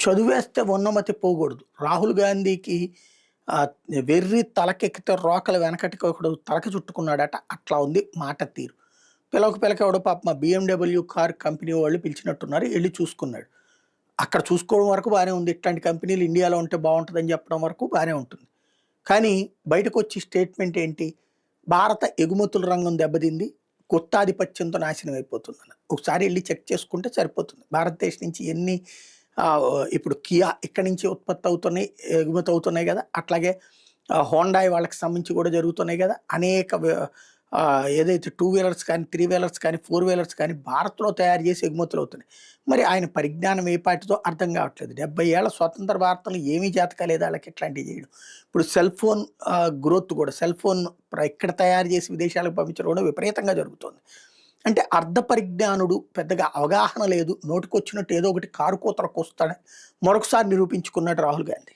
చదివేస్తే ఉన్నమతి పోకూడదు. రాహుల్ గాంధీకి ఆహ్, వెర్రి తలకెక్కితే రోకలు వెనకటికి ఒకడు తలకి చుట్టుకున్నాడట. అట్లా ఉంది మాట తీరు. పిలవక ఎవడో పాపం ఆ బీఎండబ్ల్యూ కార్ కంపెనీ వాళ్ళు పిలిచినట్టున్నారు. ఎళ్లి చూసుకున్నాడు. అక్కడ చూసుకోవడం వరకు బానే ఉంది. ఇట్లాంటి కంపెనీలు ఇండియాలో ఉంటే బావుంటదని చెప్పడం వరకు బానే ఉంటుంది. కానీ బయటకొచ్చి స్టేట్మెంట్ ఏంటి? భారత ఎగుమతుల రంగం దెబ్బతింది. గుత్తాధిపత్యంతో నాశనం అయిపోతుందని. ఒకసారి ఎళ్లి చెక్ చేసుకుంటే సరిపోతుంది. భారతదేశం నుంచి ఎన్ని ఇప్పుడు కియా ఇక్కడి నుంచి ఉత్పత్తి అవుతున్నాయి, ఎగుమతి అవుతున్నాయి గదా! అట్లాగే హోండాయ్ వాళ్ళకి సంబంధించి కూడా జరుగుతున్నాయి గదా! అనేక ఏదైతే 2 వీలర్స్ కానీ, 3 వీలర్స్ కానీ, 4 వీలర్స్ కానీ భారత్‌లో తయారు చేసి ఎగుమతులు అవుతున్నాయి. మరి ఆయన పరిజ్ఞానం ఏ పాటిదో అర్థం కావట్లేదు. 70 ఏళ్ల స్వతంత్ర భారతంలో ఏమీ చేతకాలేదు ఆళ్ళకి ఇట్లాంటివి చేయడం. ఇప్పుడు సెల్ ఫోన్ గ్రోత్ కూడా సెల్ ఫోన్ ఇక్కడ తయారు చేసి విదేశాలకు పంపించడం కూడా విపరీతంగా జరుగుతోంది. అంటే అర్ధ పరిజ్ఞానుడు, పెద్దగా అవగాహన లేదు. నోటికొచ్చినట్టు ఏదో ఒకటి కారు కూతలకు వస్తాడని మరొకసారి నిరూపించుకున్నాడు రాహుల్ గాంధీ.